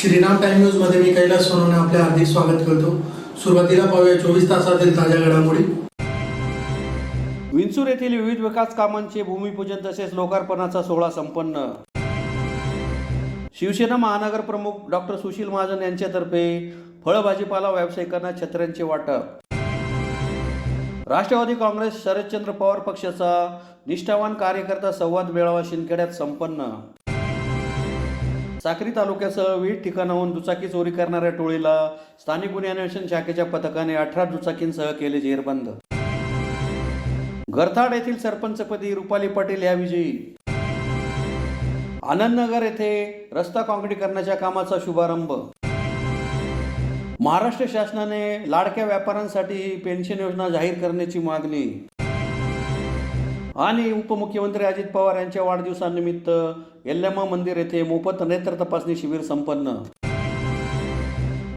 Shriram time news मध्ये मी कैलास सोनवणे आपले हार्दिक स्वागत करतो। सुरुवातीला पाहूया 24 तासातील ताज्या घडामोडी। विंचूर येथील विविध विकास कामांचे भूमिपूजन तसेच लोकार्पणाचा सोहळा संपन्न। शिवसेना महानगर प्रमुख डॉक्टर सुशील महाजन यांच्यातर्फे फळ भाजीपाला व्यावसायिकांना छत्र्यांचे वाटप। राष्ट्रवादी काँग्रेस शरदचंद्र पवार पक्षाचा निष्ठावान कार्यकर्ता संवाद मेळावा शिंदखेड्यात संपन्न। साक्री तालुक्यासह विविध ठिकाणाहून दुचाकी चोरी करणाऱ्या टोळीला स्थानिक गुन्हे अन्वेषण शाखेच्या पथकाने 18 दुचाकींसह केले जेरबंद। गरथाड येथील सरपंचपदी रुपाली पाटील या विजयी। आनंदनगर येथे रस्ता काँक्रीटीकरणाच्या कामाचा शुभारंभ। महाराष्ट्र शासनाने लाडक्या व्यापाऱ्यांसाठी पेन्शन योजना जाहीर करण्याची मागणी। आणि उपमुख्यमंत्री अजित पवार यांच्या वाढदिवसानिमित्त यल्लम्मा मंदिर येथे मोफत नेत्र तपासणी शिबिर संपन्न।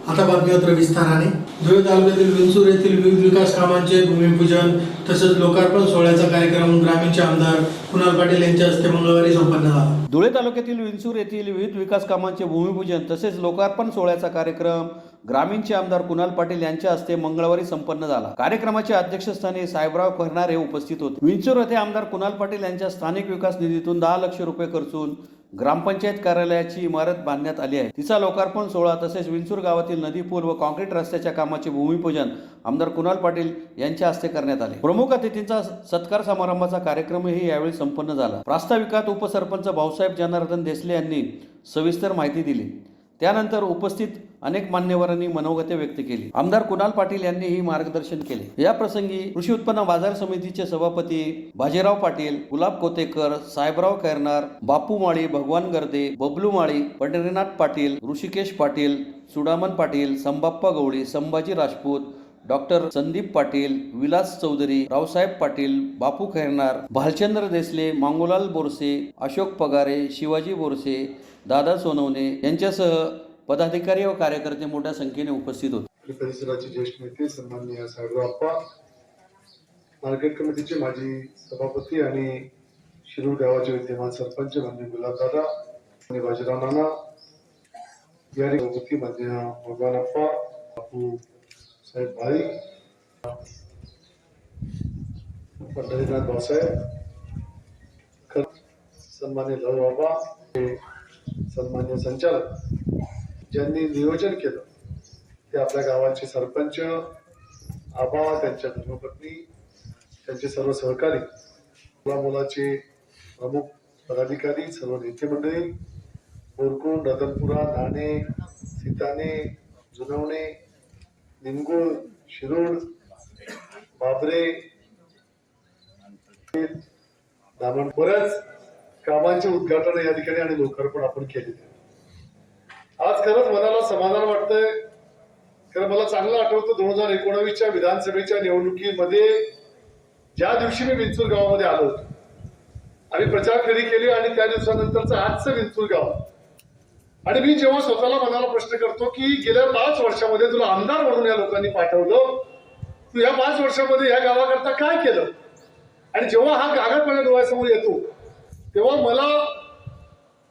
आता बातमीपत्र विस्ताराने। धुळे तालुक्यातील विंचूर येथील विविध विकास कामांचे भूमिपूजन तसेच लोकार्पण सोहळ्याचा कार्यक्रम ग्रामीणचे आमदार कुणाल पाटील यांच्या हस्ते मंगळवारी संपन्न झाला। धुळे तालुक्यातील विंचूर येथील विविध विकास कामांचे भूमिपूजन तसेच लोकार्पण सोहळ्याचा कार्यक्रम ग्रामीणचे आमदार कुणाल पाटील यांच्या हस्ते मंगळवारी संपन्न झाला। कार्यक्रमाच्या अध्यक्षस्थानी साहेबराव खरणार हे उपस्थित होते। विंचूर येथे आमदार कुणाल पाटील यांच्या स्थानिक विकास निधीतून 10 लाख रुपये खर्चून ग्रामपंचायत कार्यालयाची इमारत बांधण्यात आली आहे। तिचा लोकार्पण सोहळा तसेच विंचूर गावातील नदी पूल व काँक्रीट रस्त्याच्या कामाचे भूमिपूजन आमदार कुणाल पाटील यांच्या हस्ते करण्यात आले। प्रमुख अतिथींचा सत्कार समारंभाचा कार्यक्रमही यावेळी संपन्न झाला। प्रास्ताविकात उपसरपंच भाऊसाहेब जनार्दन देसले यांनी सविस्तर माहिती दिली। त्यानंतर उपस्थित अनेक मान्यवरांनी मनोगते व्यक्त केली। आमदार कुणाल पाटील यांनीही मार्गदर्शन केले। या प्रसंगी कृषी उत्पन्न बाजार समितीचे सभापती बाजीराव पाटील, गुलाब कोतेकर, साहेबराव खैरनार, बापू माळी, भगवान गर्दे, बबलू माळी, पंढरीनाथ पाटील, ऋषिकेश पाटील, सुडामन पाटील, संबाप्पा गवळी, संभाजी राजपूत, डॉक्टर संदीप पाटील, विलास चौधरी, रावसाहेब पाटील, बापू खैरनार, भालचंद्र देसले, मांगोलाल बोरसे, अशोक पगारे, शिवाजी बोरसे, दादा सोनवणे यांच्यासह पदाधिकारी व कार्यकर्ते मोठ्या संख्येने उपस्थित होते। परिसराचे ज्येष्ठ नेते सन्माननीय साहेबराव अप्पा, मार्केट कमिटीचे माजी सभापती आणि शिरूर गावाचे विद्यमान सरपंच म्हणजे गुलाबदादा आणि बाजीराव नाना, या सभापती म्हणजे भगवान अप्पा, बापू साहेब भाई, पंढरीनाथ भाऊसाहेब, सन्मान्य लव बाबा, सन्मान्य संचालक ज्यांनी नियोजन केलं ते आपल्या गावाचे सरपंच आबा, त्यांच्या धर्मपत्नी, त्यांचे सर्व सहकारी, मुलाचे प्रमुख पदाधिकारी, सर्व नेते मंडळी, बोरकुंड, रतनपुरा, नाणे, सीताने, जुनवणे, निमगुळ, शिरूर, बाबरे, दामण, बऱ्याच कामांचे उद्घाटन या ठिकाणी आणि लोकार्पण आपण केलेले। आज खरंच मनाला समाधान वाटतंय। खरं मला चांगलं आठवतं 2019च्या विधानसभेच्या निवडणुकीमध्ये ज्या दिवशी मी विंचूर गावामध्ये आलो होतो, आम्ही प्रचार फेरी केली आणि त्या दिवसानंतरचं आजचं विंचूर गाव, आणि मी जेव्हा स्वतःला मनाला प्रश्न करतो की गेल्या 5 वर्षामध्ये तुला आमदार म्हणून या लोकांनी पाठवलं, तू या 5 वर्षामध्ये या गावाकरता काय केलं, आणि जेव्हा हा कागद माझ्या डोळ्यासमोर येतो तेव्हा मला,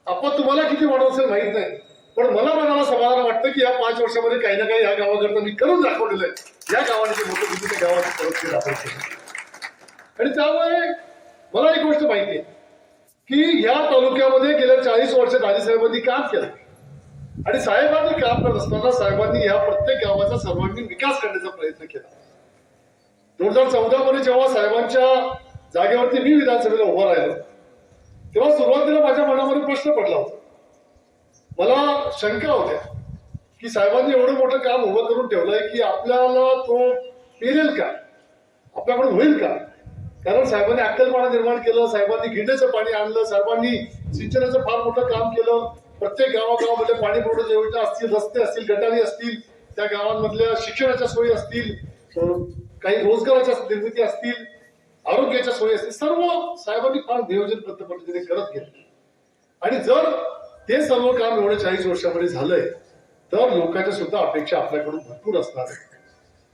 आपण तुम्हाला किती वाटत असेल माहित नाही, पण मला मनाला समाधान वाटतं की या 5 वर्षामध्ये काही ना काही या गावाकरता मी करून दाखवलेलं आहे। या गावाने जे मोठं दिली त्या गावाची परतफेड आपण केली, आणि त्यामुळे मला एक गोष्ट माहिती आहे की या तालुक्यामध्ये गेल्या 40 वर्षात आजी साहेबांनी काम केलं, आणि साहेबांनी काम करत असताना साहेबांनी या प्रत्येक गावाचा सर्वांगीण विकास करण्याचा प्रयत्न केला। 2014 मध्ये जेव्हा साहेबांच्या जागेवरती मी विधानसभेला उभा राहिलो तेव्हा सुरुवातीला माझ्या मनामध्ये प्रश्न पडला होता, मला शंका होत्या की साहेबांनी एवढं मोठं काम उभं करून ठेवलंय की आपल्याला तो पेरेल का, आपल्याकडून होईल का, कारण साहेबांनी अक्कलपाडा निर्माण केलं, साहेबांनी गिंडेचं पाणी आणलं, साहेबांनी सिंचनाचं फार मोठं काम केलं, प्रत्येक गावागावामध्ये पाणी पुरवठा योजना असतील, रस्ते असतील, गटारी असतील, त्या गावांमधल्या शिक्षणाच्या सोयी असतील, काही रोजगाराच्या निर्मिती असतील, आरोग्याच्या सोयी असतील, सर्व साहेबांनी फार नियोजनबद्ध पद्धतीने करत गेले। आणि जर ते सर्व काम एवढ्या 40 वर्षामध्ये झालंय तर लोकांच्या सुद्धा अपेक्षा आपल्याकडून भरपूर असणार आहे,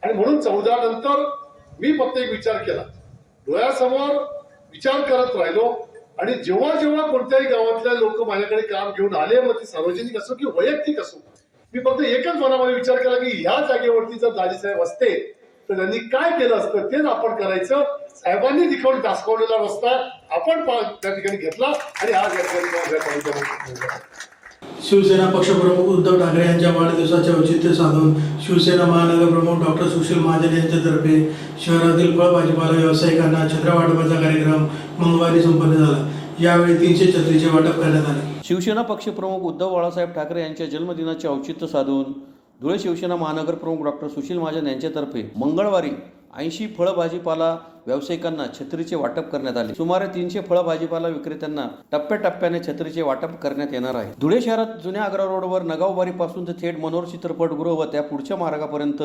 आणि म्हणून 14 नंतर मी फक्त एक विचार केला, डोळ्यासमोर विचार करत राहिलो आणि जेव्हा जेव्हा कोणत्याही गावातल्या लोक माझ्याकडे काम घेऊन आले, मग ते सार्वजनिक असो किंवा वैयक्तिक असो, मी फक्त एकच मनामध्ये विचार केला की ह्या जागेवरती जर दाजीसाहेब असते तर त्यांनी काय केलं असतं तेच आपण करायचं. साहेबांनी दाखवलेला रस्ता आपण त्या ठिकाणी घेतला आणि आज या ठिकाणी शिवसेना पक्षप्रमुख उद्धव ठाकरे यांच्या वाढदिवसाचे औचित्य साधून शिवसेना महानगर प्रमुख डॉक्टर सुशील महाजन यांच्यातर्फे शहरातील फळ भाजीपाला व्यावसायिकांना छत्र्या वाटपाचा कार्यक्रम मंगळवारी संपन्न झाला. यावेळी 300 छत्रीचे वाटप करण्यात आले. शिवसेना पक्षप्रमुख उद्धव बाळासाहेब ठाकरे यांच्या जन्मदिनाचे औचित्य साधून धुळे शिवसेना महानगर प्रमुख डॉक्टर सुशील महाजन यांच्यातर्फे मंगळवारी 80 फळ भाजीपाला व्यावसायिकांना छत्रीचे वाटप करण्यात आले. सुमारे 300 फळ भाजीपाला विक्रेत्यांना टप्प्याटप्प्याने छत्रीचे वाटप करण्यात येणार आहे. धुळे शहरात जुन्या आग्रा रोडवर नगावबारीपासून ते थेट मनोहर चित्रपटगृह व त्या पुढच्या मार्गापर्यंत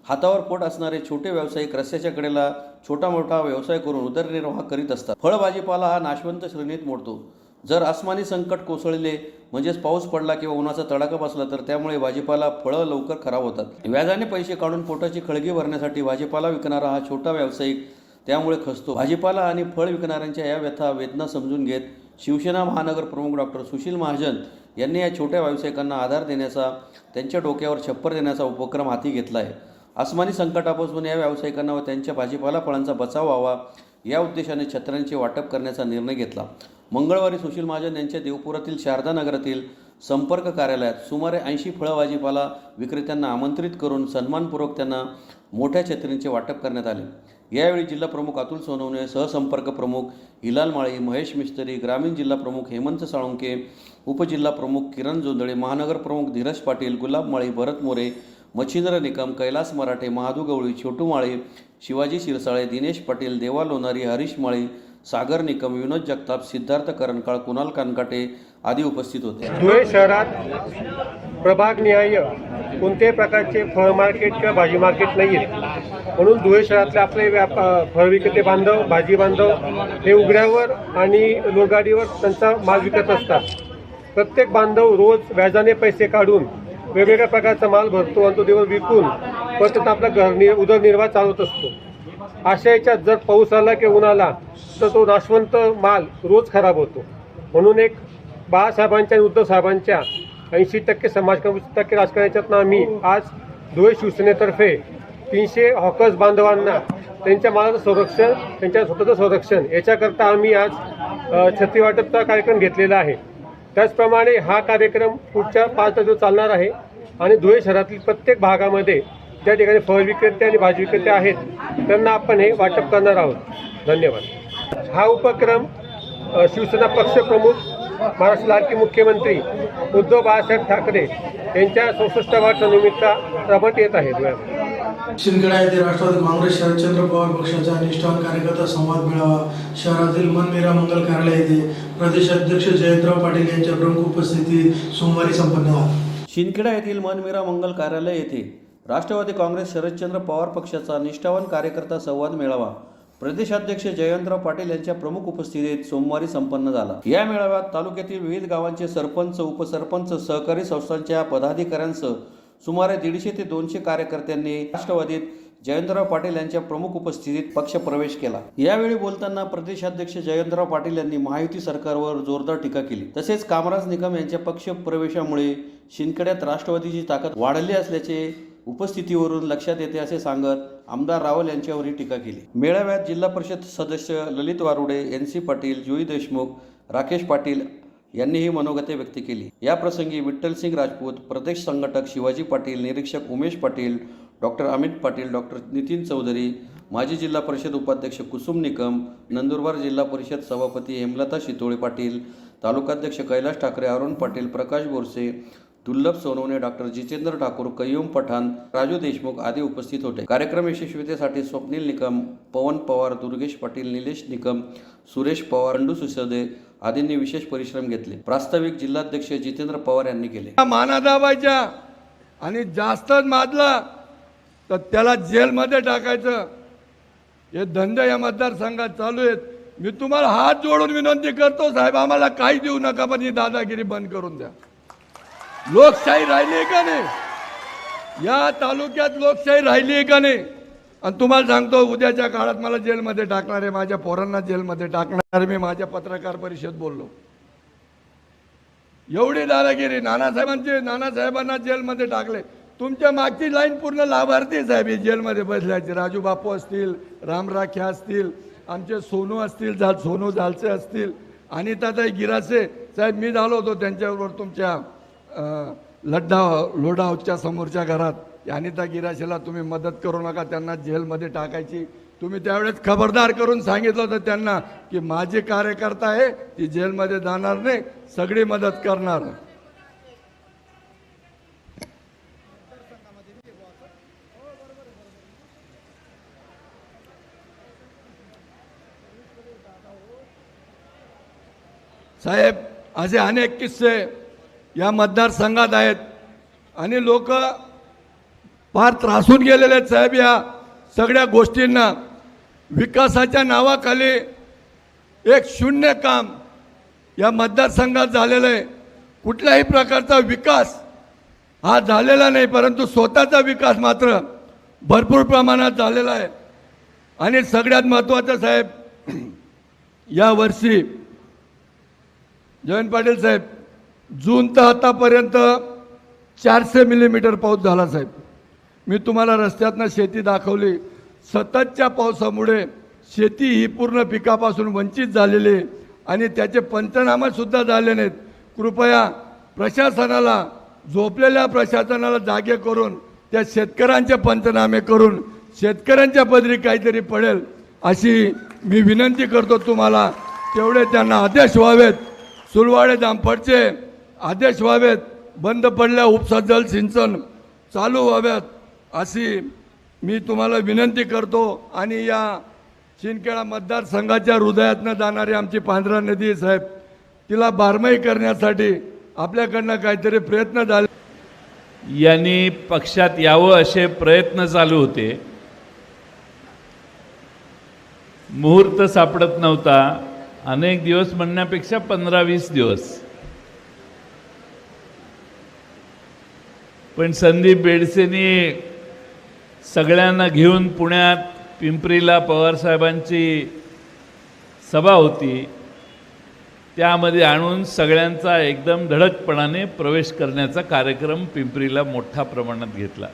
हातावर पोट असणारे छोटे व्यावसायिक रस्त्याच्या कडेला छोटा मोठा व्यवसाय करून उदरनिर्वाह करीत असतात. फळ भाजीपाला हा नाशवंत श्रेणीत मोडतो. जर आसमानी संकट कोसळले म्हणजेच पाऊस पडला किंवा उन्हाचा तडाखा बसला तर त्यामुळे भाजीपाला फळं लवकर खराब होतात. व्याजाने पैसे काढून पोटाची खळगी भरण्यासाठी भाजीपाला विकणारा हा छोटा व्यावसायिक त्यामुळे खचतो. भाजीपाला आणि फळ विकणाऱ्यांच्या या व्यथा वेदना समजून घेत शिवसेना महानगर प्रमुख डॉक्टर सुशील महाजन यांनी या छोट्या व्यावसायिकांना आधार देण्याचा, त्यांच्या डोक्यावर छप्पर देण्याचा उपक्रम हाती घेतला आहे. आसमानी संकटापासून या व्यावसायिकांना व त्यांच्या भाजीपाला फळांचा बचाव व्हावा या उद्देशाने छत्र्यांचे वाटप करण्याचा निर्णय घेतला. मंगळवारी सुशील महाजन यांच्या देवपुरातील शारदा नगरातील संपर्क कार्यालयात सुमारे 80 फळ भाजीपाला विक्रेत्यांना आमंत्रित करून सन्मानपूर्वक त्यांना मोठ्या छत्रींचे वाटप करण्यात आले. यावेळी जिल्हा प्रमुख अतुल सोनवणे, सहसंपर्क प्रमुख हिलाल माळी, महेश मिस्त्री, ग्रामीण जिल्हा प्रमुख हेमंत साळुंके, उपजिल्हा प्रमुख किरण जोंधळे, महानगर प्रमुख धीरज पाटील, गुलाब माळी, भरत मोरे, मच्छिंद्र निकम, कैलास मराठे, महादू गवळी, छोटू माळी, शिवाजी शिरसाळे, दिनेश पाटील, देवा लोणारी, हरीश माळी, सागर निकम, विनोद जगताप, सिद्धार्थ करणकाळ, कुणाल कानकाटे आदी उपस्थित होते. धुळे शहरात प्रभागनिहाय कोणत्याही प्रकारचे फळ मार्केट किंवा भाजी मार्केट नाही आहेत, म्हणून धुळे शहरातले आपले फळ विक्रेते बांधव, भाजी बांधव हे उघड्यावर आणि लोडगाडीवर त्यांचा माल विकत असतात. प्रत्येक बांधव रोज व्याजाने पैसे काढून वेगवेगळ्या प्रकारचा माल भरतो आणि तो दिवस विकून परत आपला उदरनिर्वाह चालवत असतो. अशा याच्यात जर पाऊस आला किंवा ऊन आला तर तो नाशवंत माल रोज खराब होतो. म्हणून एक बाळासाहेबांच्या आणि उद्धव साहेबांच्या 80% समाज 20% राजकारणाच्यातनं आम्ही आज धुळे शिवसेनेतर्फे 300 हॉकर्स बांधवांना त्यांच्या मालाचं संरक्षण, त्यांच्या स्वतःचं संरक्षण याच्याकरता आम्ही आज छत्री वाटपचा कार्यक्रम घेतलेला आहे. त्याचप्रमाणे हा कार्यक्रम पुढच्या 5 दिवस चालणार आहे आणि धुळे शहरातील प्रत्येक भागामध्ये ज्या ठिकाणी फळ विक्रेते आणि भाजी विक्रेते आहेत त्यांना आपण हे वाटप करणार आहोत. धन्यवाद. हा उपक्रम शिवसेना पक्षप्रमुख, महाराष्ट्र लाडके मुख्यमंत्री उद्धव बाळासाहेब ठाकरे यांच्या 64व्या वाढदिवसानिमित्त राबवण्यात येत आहे. शिंदखेडा येथे राष्ट्रवादी काँग्रेस शरदचंद्र पवार पक्षाचा निष्ठावान कार्यकर्ता संवाद मेळावा शहरातील मनमिरा मंगल कार्यालय येथे प्रदेशाध्यक्ष जयंतराव पाटील यांच्या प्रमुख उपस्थितीत सोमवारी संपन्न झाला. शिंदखेडा येथील मनमिरा मंगल कार्यालय येथे राष्ट्रवादी काँग्रेस शरदचंद्र पवार पक्षाचा निष्ठावान कार्यकर्ता संवाद मेळावा प्रदेशाध्यक्ष जयंतराव पाटील यांच्या प्रमुख उपस्थितीत सोमवारी संपन्न झाला. या मेळाव्यात तालुक्यातील विविध गावांचे सरपंच, उपसरपंच, सहकारी संस्थांच्या पदाधिकाऱ्यांसह सुमारे 150 ते 200 कार्यकर्त्यांनी राष्ट्रवादीत जयंतराव पाटील यांच्या प्रमुख उपस्थितीत पक्षप्रवेश केला. यावेळी बोलताना प्रदेशाध्यक्ष जयंतराव पाटील यांनी महायुती सरकारवर जोरदार टीका केली. तसेच कामराज निकम यांच्या पक्षप्रवेशामुळे शिंदखेड्यात राष्ट्रवादीची ताकद वाढली असल्याचे उपस्थितीवरून लक्षात येते असे सांगत आमदार रावल यांच्यावरही टीका केली. मेळाव्यात जिल्हा परिषद सदस्य ललित वारुडे, NC पाटील, जुई देशमुख, राकेश पाटील यांनीही मनोगते व्यक्त केली. या प्रसंगी विठ्ठलसिंग राजपूत, प्रदेश संघटक शिवाजी पाटील, निरीक्षक उमेश पाटील, डॉक्टर अमित पाटील, डॉक्टर नितीन चौधरी, माजी जिल्हा परिषद उपाध्यक्ष कुसुम निकम, नंदुरबार जिल्हा परिषद सभापती हेमलता शितोळे पाटील, तालुकाध्यक्ष कैलास ठाकरे, अरुण पाटील, प्रकाश बोरसे, दुर्लभ सोनवणे, डॉक्टर जितेंद्र ठाकूर, कय्यूम पठाण, राजू देशमुख आदी उपस्थित होते. कार्यक्रम यशस्वीतेसाठी स्वप्नील निकम, पवन पवार, दुर्गेश पाटील, निलेश निकम, सुरेश पवार, अंडू सुसदे आदींनी विशेष परिश्रम घेतले. प्रास्ताविक जिल्हाध्यक्ष जितेंद्र पवार यांनी केले. माना दाबायच्या आणि जास्तच माजला तर त्याला जेलमध्ये टाकायचं हे धंदे या मतदारसंघात चालू आहेत. मी तुम्हाला हात जोडून विनंती करतो साहेब, आम्हाला काही देऊ नका, पण ही दादागिरी बंद करून द्या. लोकशाही राहिली आहे का नाही या तालुक्यात? लोकशाही राहिली आहे का नाही? आणि तुम्हाला सांगतो उद्याच्या काळात मला जेलमध्ये टाकणार आहे, माझ्या पोरांना जेलमध्ये टाकणार. मी माझ्या पत्रकार परिषद बोललो, एवढी दादागिरी. नानासाहेबांना जेलमध्ये टाकले. तुमच्या मागची लाईन पूर्ण लाभार्थी साहेब हे जेलमध्ये बसल्याचे. राजू बापू असतील, रामराख्या असतील, आमचे सोनू असतील, सोनू झालसे असतील, अनिताताई गिरासे साहेब. मी झालो होतो त्यांच्याबरोबर तुमच्या लोढा हाऊसच्या समोरच्या घरात. अनिता गिरासेला तुम्ही मदत करू नका, त्यांना जेलमध्ये टाकायची. तुम्ही त्यावेळेस खबरदार करून सांगितलं होतं त्यांना की माझे कार्यकर्ता आहे, ती जेलमध्ये जाणार नाही, सगळी मदत करणार. साहेब असे अनेक किस्से या मतदारसंघात आहेत आणि लोक फार त्रासून गेलेले आहेत साहेब या सगळ्या गोष्टींना. विकासाच्या नावाखाली एक शून्य काम या मतदारसंघात झालेलं आहे. कुठल्याही प्रकारचा विकास हा झालेला नाही, परंतु स्वतःचा विकास मात्र भरपूर प्रमाणात झालेला आहे. आणि सगळ्यात महत्त्वाचं साहेब, या वर्षी जयंत पाटील साहेब, जून तर आतापर्यंत 400 मिलीमीटर पाऊस झाला साहेब. मी तुम्हाला रस्त्यातनं शेती दाखवली. सततच्या पावसामुळे शेती ही पूर्ण पिकापासून वंचित झालेली आहे आणि त्याचे पंचनामासुद्धा झाले नाहीत. कृपया प्रशासनाला, झोपलेल्या प्रशासनाला जागे करून त्या शेतकऱ्यांचे पंचनामे करून शेतकऱ्यांच्या पदरी काहीतरी पडेल अशी मी विनंती करतो तुम्हाला. तेवढे त्यांना आदेश व्हावेत. सुलवाडे जामफळचे आदेश व्हावेत. बंद पडल्या उपसा जल सिंचन चालू व्हाव्यात अशी मी तुम्हाला विनंती करतो. आणि या शिंदखेडा मतदारसंघाच्या हृदयातनं जाणारी आमची पांढरा नदी साहेब, तिला बारमाही करण्यासाठी आपल्याकडनं काहीतरी प्रयत्न झाले. यांनी पक्षात यावं असे प्रयत्न चालू होते. मुहूर्त सापडत नव्हता. अनेक दिवस म्हणण्यापेक्षा 15-20 दिवस. पण संदीप बेडसेंनी सगळ्यांना घेऊन पुण्यात पिंपरीला पवारसाहेबांची सभा होती, त्यामध्ये आणून सगळ्यांचा एकदम धडकपणाने प्रवेश करण्याचा कार्यक्रम पिंपरीला मोठ्या प्रमाणात घेतला.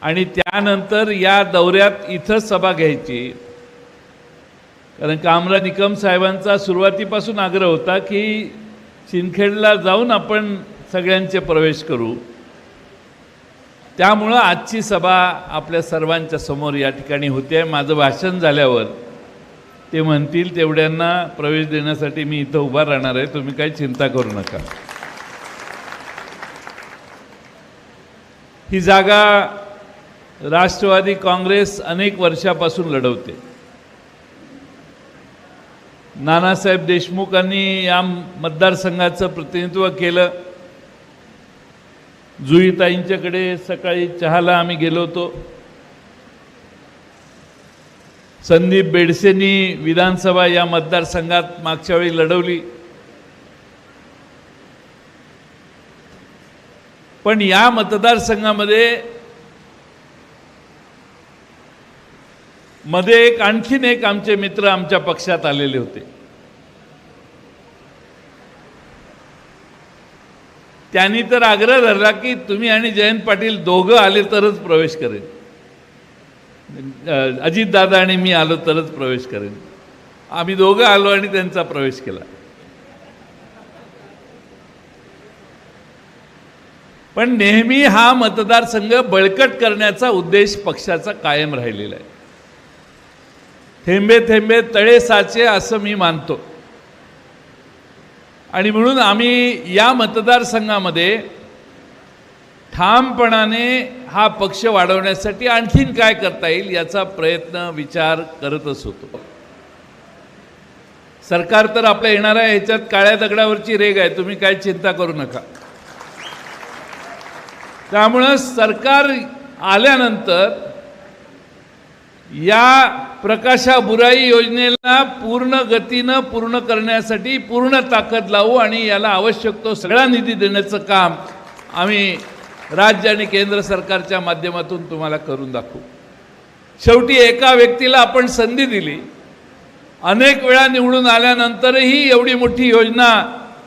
आणि त्यानंतर या दौऱ्यात इथं सभा घ्यायची, कारण कामराज निकम साहेबांचा सुरुवातीपासून आग्रह होता की शिंदखेडला जाऊन आपण सगळ्यांचे प्रवेश करू. त्यामुळं आजची सभा आपल्या सर्वांच्या समोर या ठिकाणी होते. माझं भाषण झाल्यावर ते म्हणतील तेवढ्यांना प्रवेश देण्यासाठी मी इथं उभा राहणार आहे, तुम्ही काही चिंता करू नका. ही जागा राष्ट्रवादी काँग्रेस अनेक वर्षापासून लढवते. नानासाहेब देशमुखांनी या मतदारसंघाचं प्रतिनिधित्व केलं. जुईताईंच्याकडे सकाळी चहाला आम्ही गेलो होतो. संदीप बेडसेंनी विधानसभा या मतदारसंघात मागच्या वेळी लढवली. पण या मतदारसंघामध्ये एक आणखीन एक आमचे मित्र आमच्या पक्षात आलेले होते. त्यांनी तर आग्रह धरला की तुम्ही आणि जयंत पाटील दोघं आले तरच प्रवेश करेन, अजितदादा आणि मी आलो तरच प्रवेश करेन. आम्ही दोघं आलो आणि त्यांचा प्रवेश केला. पण नेहमी हा मतदारसंघ बळकट करण्याचा उद्देश पक्षाचा कायम राहिलेला आहे. थेंबे थेंबे तळे साचे असं मी मानतो. आणि म्हणून आम्ही या मतदारसंघामध्ये ठामपणाने हा पक्ष वाढवण्यासाठी आणखीन काय करता येईल याचा प्रयत्न विचार करतच होतो. सरकार तर आपल्या येणार आहे, ह्याच्यात काळ्या दगडावरची रेग आहे, तुम्ही काय चिंता करू नका. त्यामुळं सरकार आल्यानंतर या प्रकाशा बुराई योजनेला पूर्ण गतीनं पूर्ण करण्यासाठी पूर्ण ताकद लावू आणि याला आवश्यक तो सगळा निधी देण्याचं काम आम्ही राज्य आणि केंद्र सरकारच्या माध्यमातून तुम्हाला करून दाखवू. शेवटी एका व्यक्तीला आपण संधी दिली, अनेक वेळा निवडून आल्यानंतरही एवढी मोठी योजना,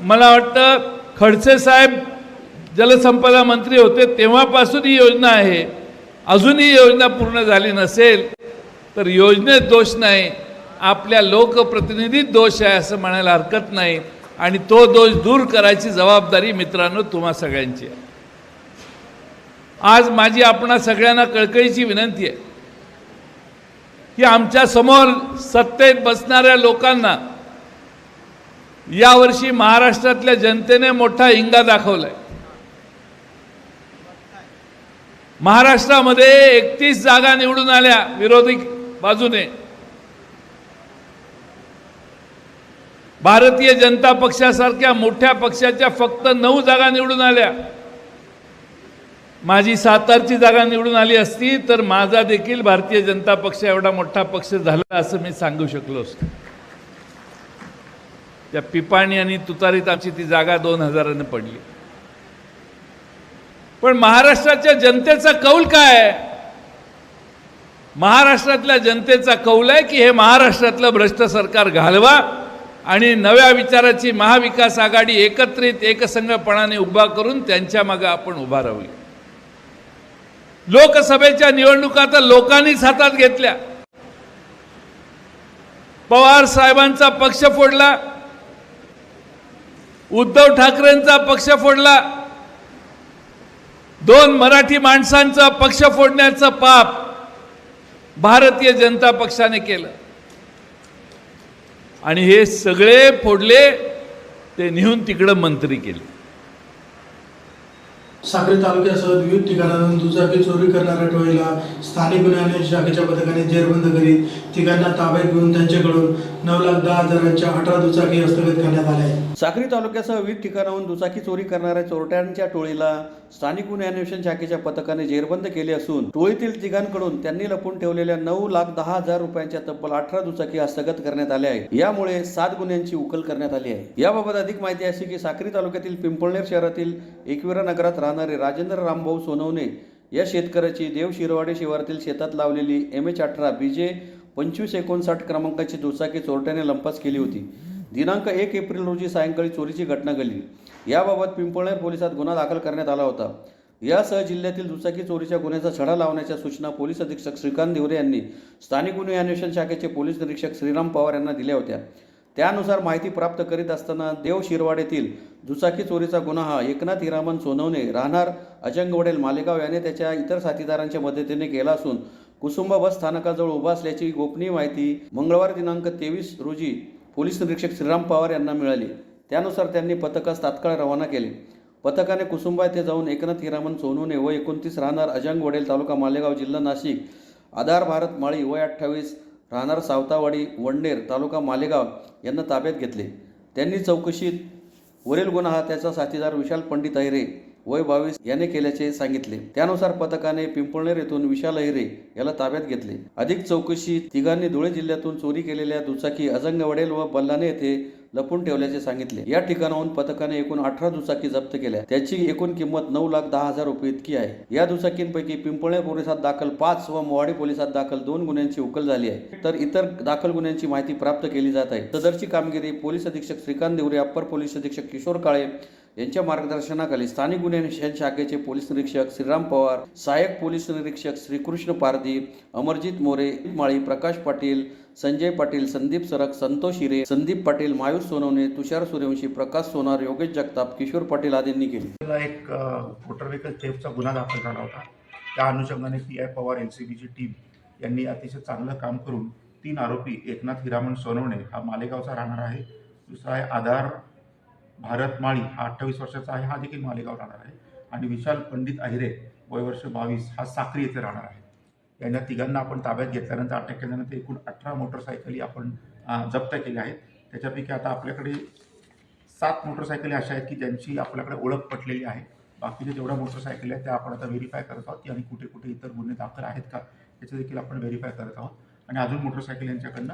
मला वाटतं खडसे साहेब जलसंपदा मंत्री होते तेव्हापासून ही योजना आहे, अजूनही योजना पूर्ण झाली नसेल तर योजनेत दोष नाही, आपल्या लोकप्रतिनिधीत दोष आहे असं म्हणायला हरकत नाही. आणि तो दोष दूर करायची जबाबदारी मित्रांनो तुम्हा सगळ्यांची आहे. आज माझी आपणा सगळ्यांना कळकळीची विनंती आहे की आमच्या समोर सत्तेत बसणाऱ्या लोकांना यावर्षी महाराष्ट्रातल्या जनतेने मोठा हिंगा दाखवलाय. महाराष्ट्रामध्ये 31 जागा निवडून आल्या विरोधी बाजूने. भारतीय जनता पक्षासारख्या मोठ्या पक्षाच्या फक्त 9 जागा निवडून आल्या. माझी सातारची जागा निवडून आली असती तर माझा देखील भारतीय जनता पक्ष एवढा मोठा पक्ष झाला असं मी सांगू शकलो असतो. त्या पिपाणी आणि तुतारीत आमची ती जागा 2000 पडली. पण महाराष्ट्राच्या जनतेचा कौल काय आहे? महाराष्ट्रातल्या जनतेचा कौल आहे की हे महाराष्ट्रातलं भ्रष्ट सरकार घालवा आणि नव्या विचाराची महाविकास आघाडी एकत्रित एकसंघपणाने उभा करून त्यांच्या मागे आपण उभा राहूया. लोकसभेच्या निवडणुका तर लोकांनीच हातात घेतल्या. पवार साहेबांचा पक्ष फोडला, उद्धव ठाकरेंचा पक्ष फोडला, 2 मराठी माणसांचा पक्ष फोडण्याचं पाप भारतीय जनता पक्षाने केलं. आणि हे सगळे फोडले ते नेऊन तिकडं मंत्री केले. साक्री तालुक्यासह विविध ठिकाणांहून दुचाकी चोरी करणाऱ्या टोळीला स्थानिक गुन्हे अन्वेषण शाखेच्या पथकाने जेरबंद करीत तिघांना ताब्यात घेऊन त्यांच्याकडून 9,10,000च्या 18 दुचाकी हस्तगत करण्यात आल्या आहेत. साक्री तालुक्यासह विविध ठिकाणाहून दुचाकी चोरी करणाऱ्या चोरट्यांच्या टोळीला स्थानिक गुन्हे अन्वेषण शाखेच्या पथकाने जेरबंद केले असून टोळीतील तिघांकडून त्यांनी लपून ठेवलेल्या 9,10,000 रुपयांच्या तब्बल 18 दुचाकी हस्तगत करण्यात आल्या आहेत. यामुळे 7 गुन्ह्यांची उकल करण्यात आली आहे. याबाबत अधिक माहिती अशी की साक्री तालुक्यातील पिंपळनेर शहरातील एकविरा नगरात राहणारे राजेंद्र रामभाऊ सोनवणे या शेतकऱ्याची देव शिरवाडे शिवारातील शेतात लावलेली MH18 BJ 2559 क्रमांकाची दुचाकी चोरट्याने लंपास केली होती. दिनांक 1 एप्रिल रोजी सायंकाळी चोरीची घटना घडली. याबाबत पिंपळनेर पोलिसात गुन्हा दाखल करण्यात आला होता. यासह जिल्ह्यातील दुचाकी चोरीच्या गुन्ह्याचा छडा लावण्याच्या सूचना पोलीस अधीक्षक श्रीकांत दिवरे यांनी स्थानिक गुन्हे अन्वेषण शाखेचे पोलीस निरीक्षक श्रीराम पवार यांना दिल्या होत्या. त्यानुसार माहिती प्राप्त करीत असताना देव शिरवाडेतील दुचाकी चोरीचा गुन्हा हा एकनाथ हिरामन सोनवणे राहणार अजंगवडेल मालेगाव याने त्याच्या इतर साथीदारांच्या मदतीने केला असून कुसुंबा बस स्थानकाजवळ उभा असल्याची गोपनीय माहिती मंगळवार दिनांक 23 रोजी पोलीस निरीक्षक श्रीराम पवार यांना मिळाली. त्यानुसार त्यांनी पथकास तात्काळ रवाना केले. पथकाने कुसुंबा येथे जाऊन एकनाथ हिरामन सोनवणे व 29 राहणार अजंगवडेल तालुका मालेगाव जिल्हा नाशिक, आधार भारत माळी वय 28 राहणार सावतावाडी वंडेर तालुका मालेगाव यांना ताब्यात घेतले. त्यांनी चौकशीत वरील गुन्हा हा त्याचा साथीदार विशाल पंडित अहिरे वय 22 याने केल्याचे सांगितले. त्यानुसार पथकाने पिंपळनेर येथून विशाल अहिरे याला ताब्यात घेतले. अधिक चौकशीत तिघांनी धुळे जिल्ह्यातून चोरी केलेल्या दुचाकी अजंगवडेल व बल्लाने येथे लपून ठेवल्याचे सांगितले. या ठिकाणाहून पथकाने एकूण 18 दुचाकी जप्त केल्या. त्याची एकूण किंमत 9,10,000 रुपये इतकी आहे. या दुचाकींपैकी पिंपळनेर पोलिसात दाखल 5 व मोवाडी पोलिसात दाखल 2 गुन्ह्यांची उकल झाली आहे, तर इतर दाखल गुन्ह्यांची माहिती प्राप्त केली जात आहे. सदरची कामगिरी पोलीस अधीक्षक श्रीकांत दिवरे, अप्पर पोलीस अधीक्षक किशोर काळे यांच्या मार्गदर्शनाखाली स्थानिक गुन्हे अन्वेषण शाखेचे पोलीस निरीक्षक श्रीराम पवार, सहाय्यक पोलीस निरीक्षक श्रीकृष्ण पारधी, अमरजित मोरे माळी, प्रकाश पाटील, संजय पाटील, संदीप सरक, संतोष हिरे, संदीप पाटील, मायूर सोनवणे, तुषार सूर्यवंशी, प्रकाश सोनार, योगेश जगताप, किशोर पाटील आदींनी केली. एक मोटर व्हेकल थेफ्टचा गुन्हा दाखल झाला होता. त्या अनुषंगाने PI पवार LCBची टीम यांनी अतिशय चांगलं काम करून 3 आरोपी एकनाथ हिरामन सोनवणे हा मालेगावचा राहणार आहे, दुसरा आहे आधार भारत माळी हा 28 वर्षाचा आहे, हा देखील मालेगाव राहणार आहे, आणि विशाल पंडित अहिरे वय वर्ष 22 हा साक्री येथे राहणार आहे. यांना तिघांना आपण ताब्यात घेतल्यानंतर अटक केल्यानंतर एकूण 18 मोटरसायकली आपण जप्त केल्या आहेत. त्याच्यापैकी आता आपल्याकडे 7 मोटरसायकली अशा आहेत की ज्यांची आपल्याकडे ओळख पटलेली आहे. बाकीचे जेवढ्या मोटरसायकली आहेत त्या आपण आता व्हेरीफाय करत आहोत आणि कुठे कुठे इतर गुन्हे दाखल आहेत का याचं देखील आपण व्हेरीफाय करत आहोत. आणि अजून मोटरसायकल यांच्याकडनं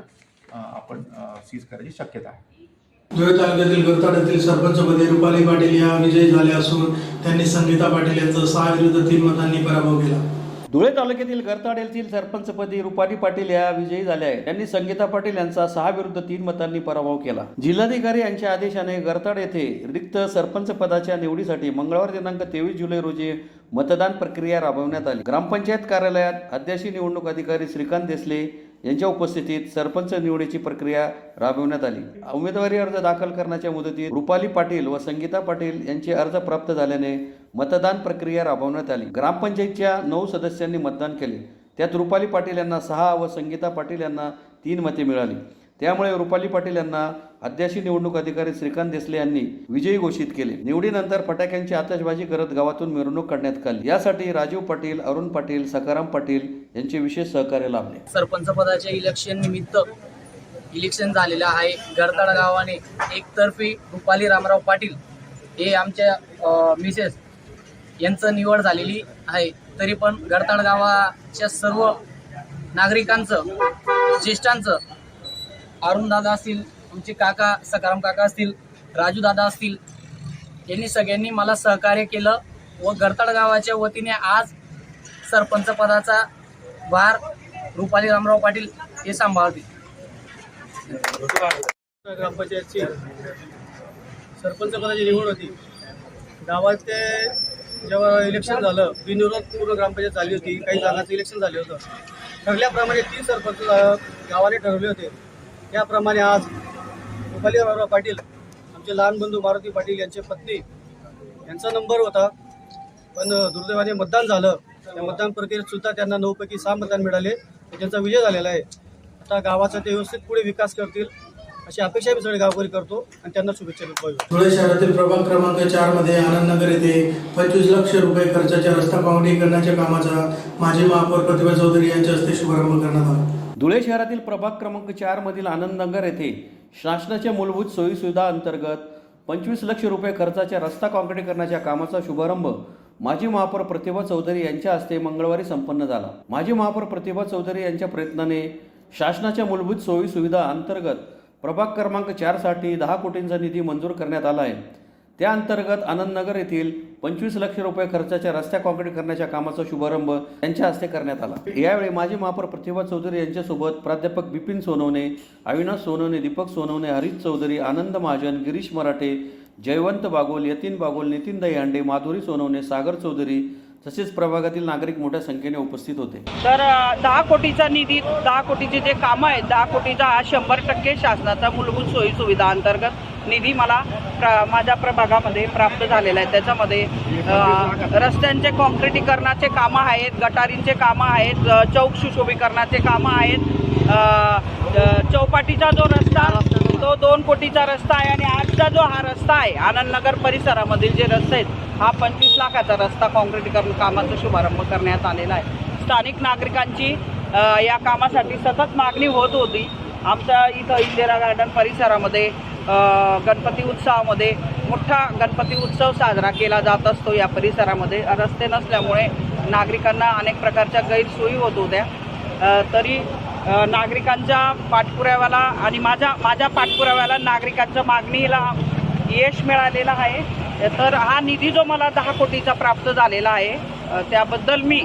आपण सीज करायची शक्यता आहे. धुळे तालुक्यातील गरताड येथील सरपंचपदी रुपाली पाटील या विजयी झाल्या असून त्यांनी संगीता पाटील यांचा 6 विरुद्ध 3 मतांनी पराभव केला. धुळे तालुक्यातील गरताड येथील सरपंचपदी रुपाली पाटील या विजयी झाल्या आहेत. त्यांनी संगीता पाटील यांचा 6 विरुद्ध 3 मतांनी पराभव केला. जिल्हाधिकारी यांच्या आदेशाने गरताड येथे रिक्त सरपंच पदाच्या निवडीसाठी मंगळवार दिनांक 23 जुलै रोजी मतदान प्रक्रिया राबवण्यात आली. ग्रामपंचायत कार्यालयात अध्यक्षीय निवडणूक अधिकारी श्रीकांत देसले यांच्या उपस्थितीत सरपंच निवडीची प्रक्रिया राबवण्यात आली. उमेदवारी अर्ज दाखल करण्याच्या मुदतीत रुपाली पाटील व संगीता पाटील यांचे अर्ज प्राप्त झाल्याने मतदान प्रक्रिया राबवण्यात आली. ग्रामपंचायतच्या 9 सदस्यांनी मतदान केले. त्यात रुपाली पाटील यांना 6 व संगीता पाटील यांना 3 मते मिळाली. त्यामुळे रुपाली पाटील यांना अध्यक्षीय निवडणूक अधिकारी श्रीकांत देसले यांनी विजयी घोषित केले. निवडीनंतर फटाक्यांची आतषबाजी करत गावातून मिरवणूक काढण्यात आली. यासाठी राजीव पाटील, अरुण पाटील, सकाराम पाटील यांचे विशेष सहकार्य लाभले. सरपंच पदाच्या इलेक्शन निमित्त इलेक्शन झालेलं आहे. गरताड गावाने एकतर्फी रुपाली रामराव पाटील हे आमच्या मिसेस यांचं निवड झालेली आहे. तरी पण गरताड गावाच्या सर्व नागरिकांचं, ज्येष्ठांचं, अरुण दादा असतील, आमचे काका सकाराम काका असतील, राजू दादा असतील, यांनी सगळ्यांनी मला सहकार्य केलं व गरताड गावाच्या वतीने आज सरपंच पदाचा भार रुपाली रामराव पाटील हे सांभाळतील. ग्रामपंचायतची सरपंच पदाची निवड होती. गावात ते जेव्हा इलेक्शन झालं, बिनविरोध पूर्ण ग्रामपंचायत झाली होती. काही जागांचं इलेक्शन झालं होतं. ठरल्याप्रमाणे 3 सरपंच गावाने ठरवले होते. त्याप्रमाणे आज रुपाली रामराव पाटील, आमचे लहान बंधू मारुती पाटील यांचे पत्नी यांचा नंबर होता, पण दुर्दैवाने मतदान झालं. त्या मतदान प्रक्रियेत सुद्धा त्यांना 9 पैकी 6 मतदान मिळाले. त्यांचा विजय झालेला आहे. आता गावाचा ते व्यवस्थित पुढे विकास करतील अशी अपेक्षा मी सगळे गावकरी करतो आणि त्यांना शुभेच्छा देतो. धुळे शहरातील प्रभाग क्रमांक 4 मध्ये आनंदनगर येथे 25 लाख रुपये खर्चाच्या रस्ता काँक्रिटीकरणाच्या कामाचा माजी महापौर प्रतिभा चौधरी यांच्या हस्ते शुभारंभ करण्यात आला. धुळे शहरातील प्रभाग क्रमांक 4 मधील आनंदनगर येथे शासनाच्या मूलभूत सोयीसुविधा अंतर्गत 25 लाख रुपये खर्चाच्या रस्ता काँक्रिटीकरणाच्या कामाचा शुभारंभ माजी महापौर प्रतिभा चौधरी यांच्या हस्ते मंगळवारी संपन्न झाला. माजी महापौर प्रतिभा चौधरी यांच्या प्रयत्नाने शासनाच्या मूलभूत सोयीसुविधा अंतर्गत प्रभाग क्रमांक 4 साठी 10 कोटींचा निधी मंजूर करण्यात आला आहे. त्या अंतर्गत आनंदनगर येथील 25 लाख रुपये खर्चाच्या रस्त्या काँक्रीट करण्याच्या कामाचा शुभारंभ त्यांच्या हस्ते करण्यात आला. यावेळी माजी महापौर प्रतिभा चौधरी यांच्यासोबत प्राध्यापक बिपिन सोनवणे, अविनाश सोनवणे, दीपक सोनवणे, हरीश चौधरी, आनंद महाजन, गिरीश मराठे, जयवंत बागोल, यतीन बागोल, नितीन दहीहांडे, माधुरी सोनवणे, सागर चौधरी तसेच प्रभागातील नागरिक मोठ्या संख्येने उपस्थित होते. तर 10 कोटीचा निधी, 10 कोटीचे जे कामं आहेत, 10 कोटीचा हा 100% शासनाचा मूलभूत सोयी सुविधा अंतर्गत निधी मला माझ्या प्रभागामध्ये प्राप्त झालेला आहे. त्याच्यामध्ये रस्त्यांचे काँक्रिटीकरणाचे कामं आहेत, गटारींचे कामं आहेत, चौक सुशोभीकरणाचे कामं आहेत, चौपाटीचा जो रस्ता तो 2 कोटीचा रस्ता आहे आणि आजचा जो हा रस्ता आहे आनंदनगर परिसरामधील जे रस्ते आहेत हा 25 लाखाचा रस्ता काँक्रिटीकरण कामाचा शुभारंभ करण्यात आलेला आहे. स्थानिक नागरिकांची या कामासाठी सतत मागणी होत होती. आमच्या इथं इंदिरा गार्डन परिसरामध्ये गणपती उत्सवामध्ये मोठा गणपती उत्सव साजरा केला जात असतो. या परिसरामध्ये रस्ते नसल्यामुळे नागरिकांना अनेक प्रकारच्या गैरसोयी होत होत्या. तरी नागरिकांच्या पाठपुराव्याला आणि माझ्या पाठपुराव्याला नागरिकांच्या मागणीला यश मिळालेलं आहे. तर हा निधी जो मला 10 कोटीचा प्राप्त झालेला आहे त्याबद्दल मी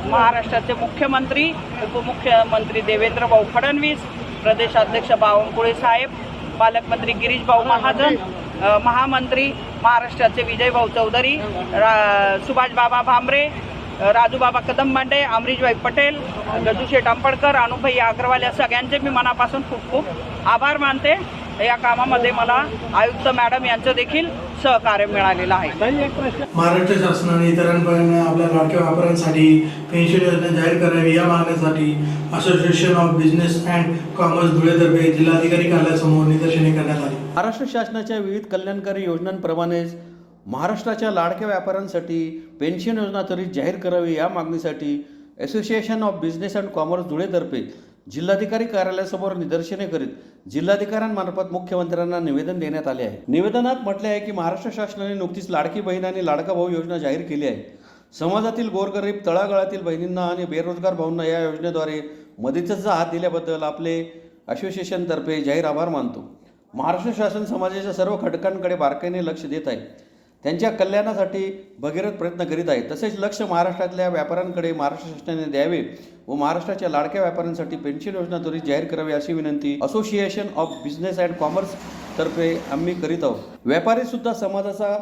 महाराष्ट्राचे मुख्यमंत्री, उपमुख्यमंत्री देवेंद्र भाऊ फडणवीस, प्रदेशाध्यक्ष बावनकुळे साहेब, पालकमंत्री गिरीश भाऊ महाजन, महामंत्री महाराष्ट्राचे विजय भाऊ चौधरी, सुभाष बाबा भामरे, राजू बाबा कदमबांडे, अमरीशभाई पटेल, गजूशेठ अंपडकर, अनुभई अग्रवाल या सगळ्यांचे मी मनापासून खूप खूप आभार मानते. या कामामध्ये मला आयुक्त मॅडम यांचं देखील सहकार्य मिळालेलं आहे. महाराष्ट्र शासनाने इतरांपर्यंत आपल्या लाडक्या व्यापाऱ्यांसाठी पेन्शन योजना जाहीर करावी या मागणीसाठी association of business and commerce धुळेतर्फे जिल्हाधिकारी कार्यालयासमोर निदर्शने करण्यात आली. महाराष्ट्र शासनाच्या विविध कल्याणकारी योजनांप्रमाणेच महाराष्ट्राच्या लाडक्या व्यापाऱ्यांसाठी पेन्शन योजना त्वरित जाहीर करावी या मागणीसाठी association of business and commerce धुळेतर्फे जिल्हाधिकारी कार्यालयासमोर निदर्शने करीत जिल्हाधिकाऱ्यांमार्फत मुख्यमंत्र्यांना निवेदन देण्यात आले आहे. निवेदनात म्हटले आहे की महाराष्ट्र शासनाने नुकतीच लाडकी बहीण आणि लाडका भाऊ योजना जाहीर केली आहे. समाजातील गोरगरीब, तळागाळातील बहिणींना आणि बेरोजगार भाऊंना या योजनेद्वारे मदतीचा हात दिल्याबद्दल आपले असोसिएशनतर्फे जाहीर आभार मानतो. महाराष्ट्र शासन समाजाच्या सर्व घटकांकडे बारकाईने लक्ष देत आहे, त्यांच्या कल्याणासाठी भगीरथ प्रयत्न करीत आहे. तसेच लक्ष महाराष्ट्रातल्या व्यापाऱ्यांकडे महाराष्ट्र शासनाने द्यावे व महाराष्ट्राच्या लाडक्या व्यापाऱ्यांसाठी पेन्शन योजना त्वरित जाहीर करावी अशी विनंती association of business and commerce तर्फे आम्ही करीत आहोत. व्यापारी सुद्धा समाजाचा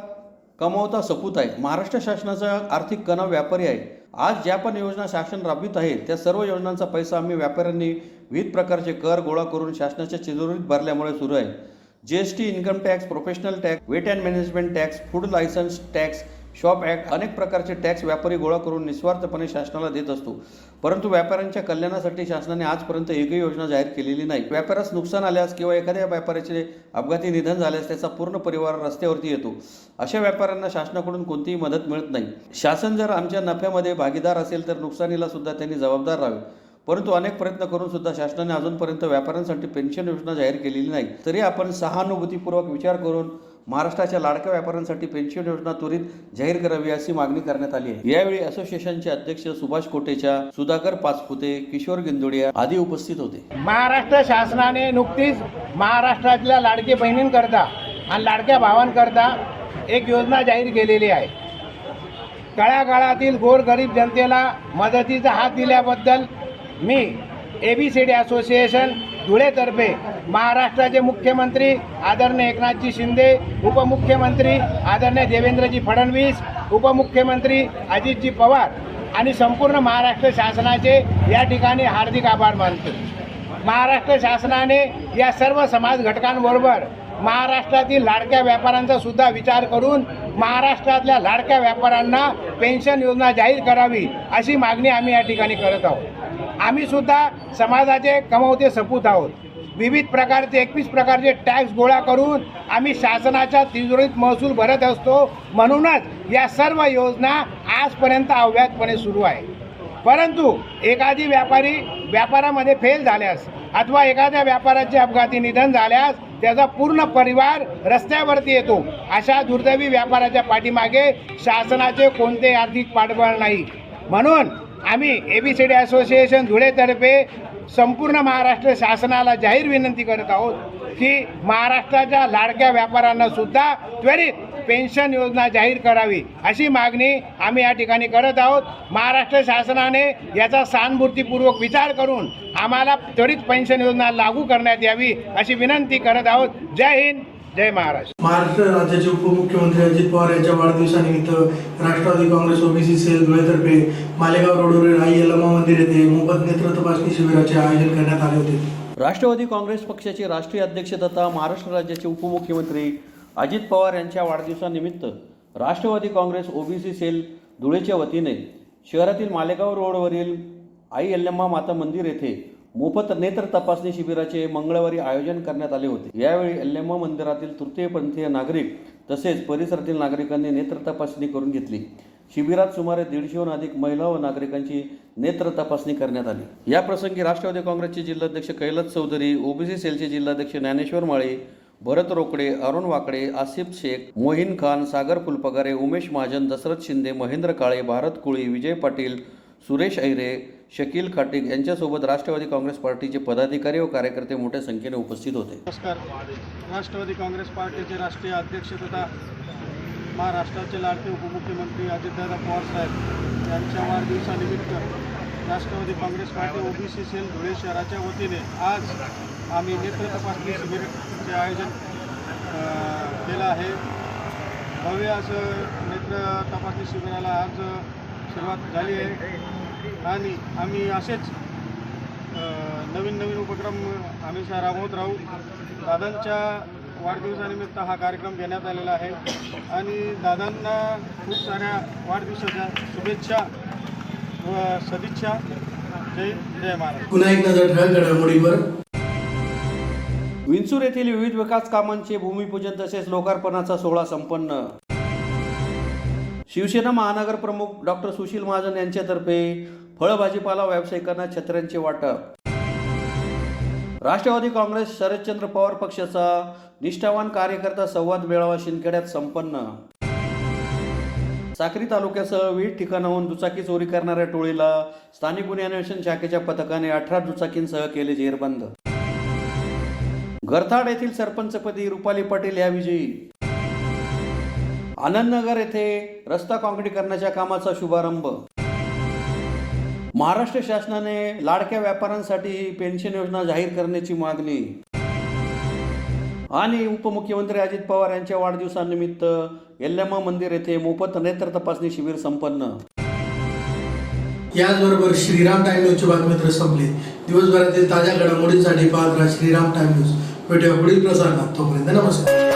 कमावता सपूत आहे. महाराष्ट्र शासनाचा आर्थिक कणा व्यापारी आहे. आज ज्या पण योजना शासन राबवित आहे त्या सर्व योजनांचा पैसा आम्ही व्यापाऱ्यांनी विविध प्रकारचे कर गोळा करून शासनाच्या तिजोरीत भरल्यामुळे सुरू आहे. GST, income tax, professional tax, VAT and management tax, food licence tax, shop act अनेक प्रकारचे टॅक्स व्यापारी गोळा करून निस्वार्थपणे शासनाला देत असतो. परंतु व्यापाऱ्यांच्या कल्याणासाठी शासनाने आजपर्यंत एकही योजना जाहीर केलेली नाही. व्यापाऱ्यास नुकसान आल्यास किंवा एखाद्या व्यापाऱ्याचे अपघाती निधन झाल्यास त्याचा पूर्ण परिवार रस्त्यावरती येतो. अशा व्यापाऱ्यांना शासनाकडून कोणतीही मदत मिळत नाही. शासन जर आमच्या नफ्यामध्ये भागीदार असेल तर नुकसानीला सुद्धा त्यांनी जबाबदार राहावे. परंतु अनेक प्रयत्न करून सुद्धा शासनाने अजूनपर्यंत व्यापाऱ्यांसाठी पेन्शन योजना जाहीर केलेली नाही. तरी आपण सहानुभूतीपूर्वक विचार करून महाराष्ट्राच्या लाडक्या व्यापाऱ्यांसाठी पेन्शन योजना त्वरित जाहीर करावी अशी मागणी करण्यात आली आहे. यावेळी असोसिएशनचे अध्यक्ष सुभाष कोटेचा, सुधाकर पाचपुते, किशोर गिंदोडिया आदी उपस्थित होते. महाराष्ट्र शासनाने नुकतीच महाराष्ट्रातल्या लाडकी बहिणींकरता आणि लाडक्या भावांकरता एक योजना जाहीर केलेली आहे. तळागाळातील गोरगरीब जनतेला मदतीचा हात दिल्याबद्दल मी ABCD असोसिएशन धुळेतर्फे महाराष्ट्राचे मुख्यमंत्री आदरणीय एकनाथजी शिंदे, उपमुख्यमंत्री आदरणीय देवेंद्रजी फडणवीस, उपमुख्यमंत्री अजितजी पवार आणि संपूर्ण महाराष्ट्र शासनाचे या ठिकाणी हार्दिक आभार मानतो. महाराष्ट्र शासनाने या सर्व समाज घटकांबरोबर महाराष्ट्रातील लाडक्या व्यापाऱ्यांचा सुद्धा विचार करून महाराष्ट्रातल्या लाडक्या व्यापाऱ्यांना पेन्शन योजना जाहीर करावी अशी मागणी आम्ही या ठिकाणी करत आहोत. आम्ही सुद्धा समाजाचे कमावते सपूत आहोत. विविध प्रकारचे 21 प्रकारचे टॅक्स गोळा करून आम्ही शासनाच्या तिजोरीत महसूल भरत असतो. म्हणूनच या सर्व योजना आजपर्यंत अव्याहतपणे सुरू आहे. परंतु एखादी व्यापारी व्यापारामध्ये फेल झाल्यास अथवा एखाद्या व्यापाऱ्याचे अपघाती निधन झाल्यास त्याचा पूर्ण परिवार रस्त्यावरती येतो. अशा दुर्दैवी व्यापाराच्या पाठीमागे शासनाचे कोणते आर्थिक पाठबळ नाही. म्हणून आम्ही ABCD असोसिएशन धुळेतर्फे संपूर्ण महाराष्ट्र शासनाला जाहीर विनंती करत आहोत की महाराष्ट्राच्या लाडक्या व्यापाऱ्यांना सुद्धा त्वरित पेन्शन योजना जाहीर करावी अशी मागणी आम्ही या ठिकाणी करत आहोत. महाराष्ट्र शासनाने याचा सहानुभूतीपूर्वक विचार करून आम्हाला त्वरित पेन्शन योजना लागू करण्यात यावी अशी विनंती करत आहोत. जय हिंद, जय महाराष्ट्र. महाराष्ट्र राज्याचे उपमुख्यमंत्री अजित पवार यांच्या वाढदिवसानिमित्त राष्ट्रवादी काँग्रेस OBC सेल धुळेतर्फे मालेगाव रोडवरील आई यल्लम्मा मंदिर येथे मोफत नेत्र तपासणी शिबिराचे आयोजन करण्यात आले होते. राष्ट्रवादी काँग्रेस पक्षाचे राष्ट्रीय अध्यक्ष तथा महाराष्ट्र राज्याचे उपमुख्यमंत्री अजित पवार यांच्या वाढदिवसानिमित्त राष्ट्रवादी काँग्रेस OBC सेल धुळेच्या वतीने शहरातील मालेगाव रोडवरील आई यल्लम्मा माता मंदिर येथे मोफत नेत्र तपासणी शिबिराचे मंगळवारी आयोजन करण्यात आले होते. यावेळी यल्लम्मा मंदिरातील तृतीयपंथीय नागरिक तसेच परिसरातील नागरिकांनी नेत्र तपासणी करून घेतली. शिबिरात सुमारे 150हून अधिक महिला व नागरिकांची नेत्र तपासणी करण्यात आली. या प्रसंगी राष्ट्रवादी काँग्रेसचे जिल्हाध्यक्ष कैलास चौधरी, OBC सेलचे जिल्हाध्यक्ष ज्ञानेश्वर माळे, भरत रोकडे, अरुण वाकडे, आसिफ शेख, मोहीन खान, सागर फुलपगारे, उमेश महाजन, दशरथ शिंदे, महेंद्र काळे, भारत कुळी, विजय पाटील, सुरेश ऐरे, शकील खाटिक यांच्यासोबत राष्ट्रवादी काँग्रेस पार्टीचे पदाधिकारी व कार्यकर्ते मोठ्या संख्येने उपस्थित होते. नमस्कार. राष्ट्रवादी काँग्रेस पार्टीचे राष्ट्रीय अध्यक्ष तथा महाराष्ट्राचे लाडके उपमुख्यमंत्री अजितदादा पवार साहेब यांच्या वाढदिवसानिमित्त Rashtrawadi Congress party OBC cell Dhule शहराच्या वतीने आज आम्ही नेत्र तपासणी शिबिराचे आयोजन केलं आहे. भव्य असं नेत्र तपासणी शिबिराला आज सुरुवात झाली आहे आणि आम्ही असेच नवीन उपक्रम हमेशा राबवत राहू. दादांच्या वाढदिवसानिमित्त हा कार्यक्रम घेण्यात आलेला आहे आणि दादांना खूप साऱ्या वाढदिवसाच्या शुभेच्छा व सदिच्छा. जय महाराष्ट्र. पुन्हा एक नजर ठळक घडामोडीवर. विंचूर येथील विविध विकास कामांचे भूमिपूजन तसेच लोकार्पणाचा सोहळा संपन्न. शिवसेना महानगर प्रमुख डॉक्टर सुशील महाजन यांच्यातर्फे फळभाजीपाला व्यावसायिकांना छत्र्यांचे वाटप. राष्ट्रवादी काँग्रेस शरदचंद्र पवार पक्षाचा निष्ठावान कार्यकर्ता संवाद मेळावा शिंदखेड्यात संपन्न. साक्री तालुक्यासह विविध ठिकाणाहून दुचाकी चोरी करणाऱ्या टोळीला स्थानिक गुन्हे अन्वेषण शाखेच्या पथकाने 18 दुचाकींसह केले जेरबंद. गरथाड येथील सरपंचपदी रुपाली पाटील या विजयी. आनंदनगर येथे रस्ता काँक्रीटीकरणाच्या कामाचा शुभारंभ. महाराष्ट्र शासनाने लाडक्या व्यापाऱ्यांसाठी पेन्शन योजना जाहीर करण्याची मागणी. आणि उपमुख्यमंत्री अजित पवार यांच्या वाढदिवसानिमित्त यल्लम्मा मंदिर येथे मोफत नेत्र तपासणी शिबिर संपन्न. याचबरोबर श्रीराम टाइम न्यूजची बातमीपत्र संपली. दिवसभरातील ताज्या घडामोडींसाठी पाहत राहा श्रीराम टाइम न्यूज. भेटूया पुढील प्रसारणात. तोपर्यंत नमस्कार.